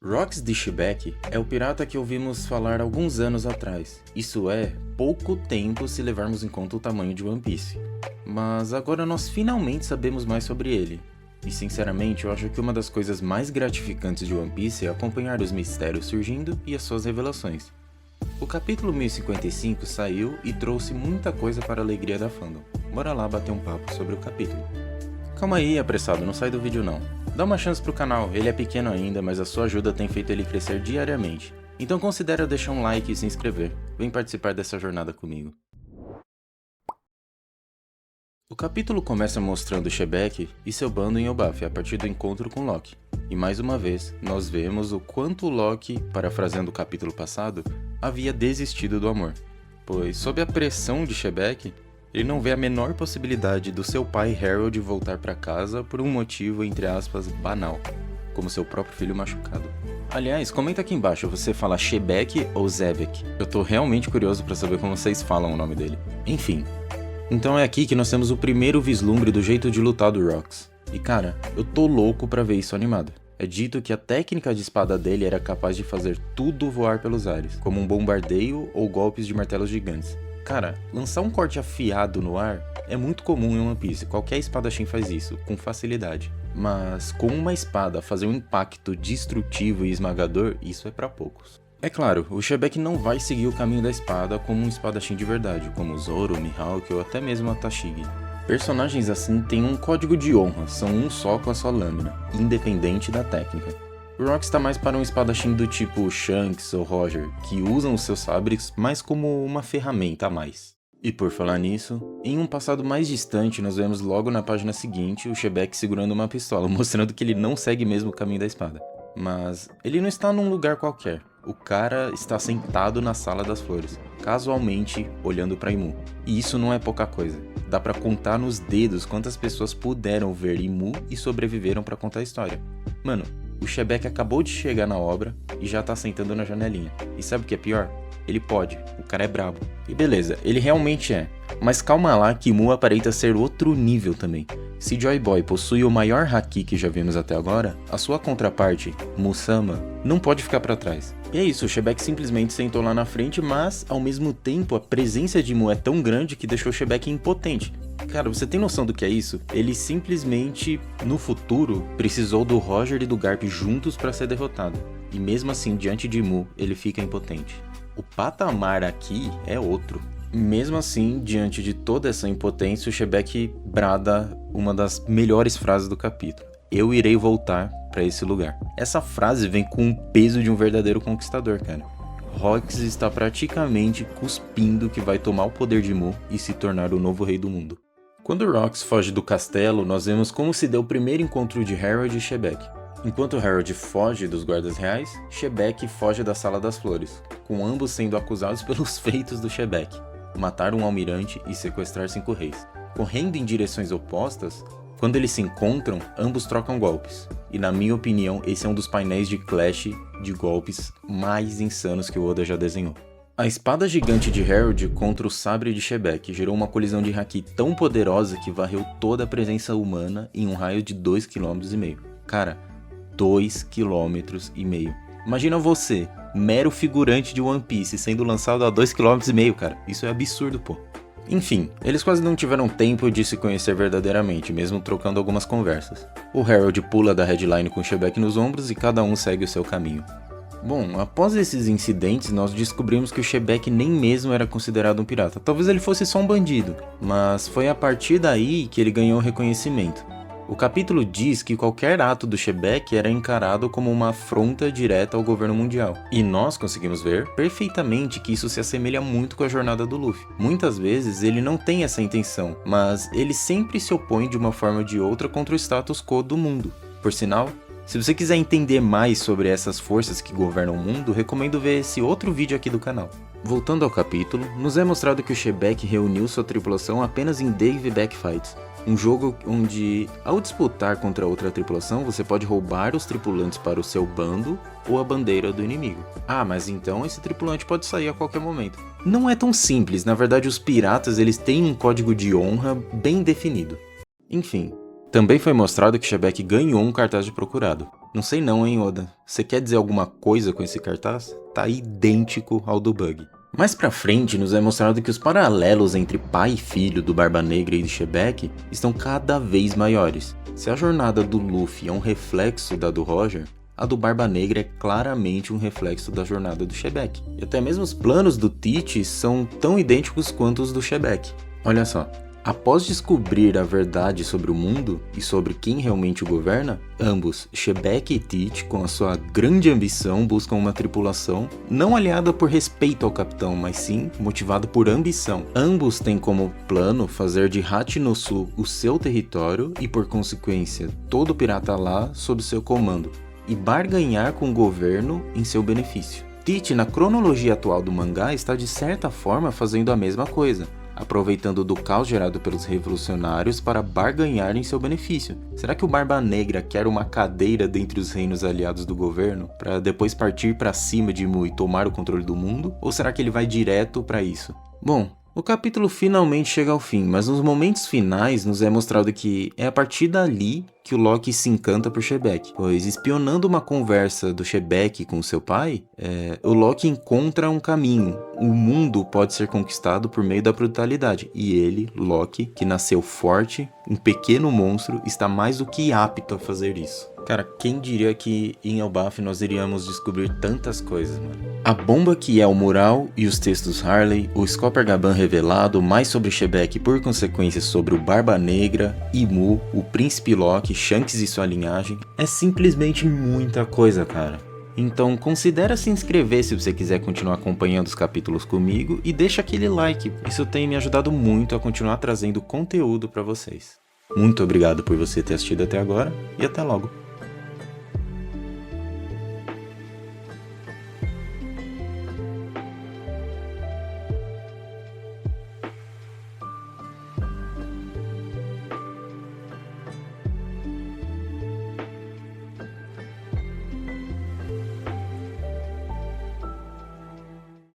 Rox de Shebek é o pirata que ouvimos falar alguns anos atrás, isso é, pouco tempo se levarmos em conta o tamanho de One Piece. Mas agora nós finalmente sabemos mais sobre ele. E sinceramente eu acho que uma das coisas mais gratificantes de One Piece é acompanhar os mistérios surgindo e as suas revelações. O capítulo 1055 saiu e trouxe muita coisa para a alegria da fandom. Bora lá bater um papo sobre o capítulo. Calma aí, apressado, não sai do vídeo não. Dá uma chance pro canal, ele é pequeno ainda, mas a sua ajuda tem feito ele crescer diariamente. Então considere deixar um like e se inscrever. Vem participar dessa jornada comigo. O capítulo começa mostrando Shebek e seu bando em Elbaf a partir do encontro com Loki. E mais uma vez, nós vemos o quanto Loki, parafraseando o capítulo passado, havia desistido do amor. Pois, sob a pressão de Shebek, ele não vê a menor possibilidade do seu pai Harold voltar para casa por um motivo, entre aspas, banal, como seu próprio filho machucado. Aliás, comenta aqui embaixo, você fala Shebek ou Zebek? Eu tô realmente curioso para saber como vocês falam o nome dele. Enfim, então é aqui que nós temos o primeiro vislumbre do jeito de lutar do Rox. E cara, eu tô louco pra ver isso animado. É dito que a técnica de espada dele era capaz de fazer tudo voar pelos ares, como um bombardeio ou golpes de martelos gigantes. Cara, lançar um corte afiado no ar é muito comum em One Piece, qualquer espadachim faz isso, com facilidade. Mas com uma espada fazer um impacto destrutivo e esmagador, isso é pra poucos. É claro, o Shebek não vai seguir o caminho da espada como um espadachim de verdade, como Zoro, Mihawk ou até mesmo a Tashigi. Personagens assim têm um código de honra, são um só com a sua lâmina, independente da técnica. O Rox está mais para um espadachim do tipo Shanks ou Roger, que usam os seus sabres mais como uma ferramenta a mais. E por falar nisso, em um passado mais distante nós vemos logo na página seguinte o Shebek segurando uma pistola, mostrando que ele não segue mesmo o caminho da espada. Mas ele não está num lugar qualquer, o cara está sentado na Sala das Flores, casualmente olhando para Imu. E isso não é pouca coisa, dá para contar nos dedos quantas pessoas puderam ver Imu e sobreviveram para contar a história. Mano, o Shebek acabou de chegar na obra e já tá sentando na janelinha. E sabe o que é pior? Ele pode, o cara é brabo. E beleza, ele realmente é. Mas calma lá que Mu aparenta ser outro nível também. Se Joy Boy possui o maior haki que já vimos até agora, a sua contraparte, Mu-sama, não pode ficar pra trás. E é isso, o Shebek simplesmente sentou lá na frente, mas ao mesmo tempo a presença de Mu é tão grande que deixou o Shebek impotente. Cara, você tem noção do que é isso? Ele simplesmente, no futuro, precisou do Roger e do Garp juntos para ser derrotado. E mesmo assim, diante de Mu, ele fica impotente. O patamar aqui é outro. Mesmo assim, diante de toda essa impotência, o Shebek brada uma das melhores frases do capítulo. Eu irei voltar para esse lugar. Essa frase vem com o peso de um verdadeiro conquistador, cara. Rox está praticamente cuspindo que vai tomar o poder de Mu e se tornar o novo rei do mundo. Quando Rox foge do castelo, nós vemos como se deu o primeiro encontro de Harold e Shebek. Enquanto Harold foge dos guardas reais, Shebek foge da Sala das Flores, com ambos sendo acusados pelos feitos do Shebek, matar um almirante e sequestrar 5 reis. Correndo em direções opostas, quando eles se encontram, ambos trocam golpes. E na minha opinião, esse é um dos painéis de Clash de golpes mais insanos que o Oda já desenhou. A espada gigante de Harold contra o sabre de Shebek gerou uma colisão de haki tão poderosa que varreu toda a presença humana em um raio de 2,5 km. Cara, 2,5 km. Imagina você, mero figurante de One Piece, sendo lançado a 2,5 km, cara. Isso é absurdo, pô. Enfim, eles quase não tiveram tempo de se conhecer verdadeiramente, mesmo trocando algumas conversas. O Harold pula da headline com Shebek nos ombros e cada um segue o seu caminho. Bom, após esses incidentes, nós descobrimos que o Shebek nem mesmo era considerado um pirata. Talvez ele fosse só um bandido, mas foi a partir daí que ele ganhou reconhecimento. O capítulo diz que qualquer ato do Shebek era encarado como uma afronta direta ao governo mundial. E nós conseguimos ver perfeitamente que isso se assemelha muito com a jornada do Luffy. Muitas vezes ele não tem essa intenção, mas ele sempre se opõe de uma forma ou de outra contra o status quo do mundo. Por sinal, se você quiser entender mais sobre essas forças que governam o mundo, recomendo ver esse outro vídeo aqui do canal. Voltando ao capítulo, nos é mostrado que o Shebek reuniu sua tripulação apenas em Dave Back Fights, um jogo onde, ao disputar contra outra tripulação, você pode roubar os tripulantes para o seu bando ou a bandeira do inimigo. Ah, mas então esse tripulante pode sair a qualquer momento. Não é tão simples, na verdade os piratas eles têm um código de honra bem definido. Enfim. Também foi mostrado que Shebek ganhou um cartaz de procurado. Não sei não, hein, Oda? Você quer dizer alguma coisa com esse cartaz? Tá idêntico ao do Bug. Mais pra frente, nos é mostrado que os paralelos entre pai e filho do Barba Negra e de Shebeck estão cada vez maiores. Se a jornada do Luffy é um reflexo da do Roger, a do Barba Negra é claramente um reflexo da jornada do Shebeck. E até mesmo os planos do Tite são tão idênticos quanto os do Shebeck. Olha só. Após descobrir a verdade sobre o mundo e sobre quem realmente o governa, ambos, Shebeck e Tite, com a sua grande ambição, buscam uma tripulação não aliada por respeito ao capitão, mas sim motivada por ambição. Ambos têm como plano fazer de Hachinosu o seu território e, por consequência, todo pirata lá sob seu comando, e barganhar com o governo em seu benefício. Tite, na cronologia atual do mangá, está de certa forma fazendo a mesma coisa, aproveitando do caos gerado pelos revolucionários para barganhar em seu benefício. Será que o Barba Negra quer uma cadeira dentre os reinos aliados do governo, para depois partir para cima de Mu e tomar o controle do mundo? Ou será que ele vai direto para isso? Bom, o capítulo finalmente chega ao fim, mas nos momentos finais nos é mostrado que é a partir dali que o Loki se encanta por Shebeck, pois espionando uma conversa do Shebeck com seu pai, o Loki encontra um caminho. O mundo pode ser conquistado por meio da brutalidade, e ele, Loki, que nasceu forte, um pequeno monstro, está mais do que apto a fazer isso. Cara, quem diria que em Elbaf nós iríamos descobrir tantas coisas, mano. A bomba que é o mural e os textos Harley, o Scopper Gaban revelado, mais sobre Shebeck e por consequência sobre o Barba Negra, Imu, o Príncipe Loki, Shanks e sua linhagem, é simplesmente muita coisa, cara. Então considera se inscrever se você quiser continuar acompanhando os capítulos comigo e deixa aquele like, isso tem me ajudado muito a continuar trazendo conteúdo pra vocês. Muito obrigado por você ter assistido até agora e até logo.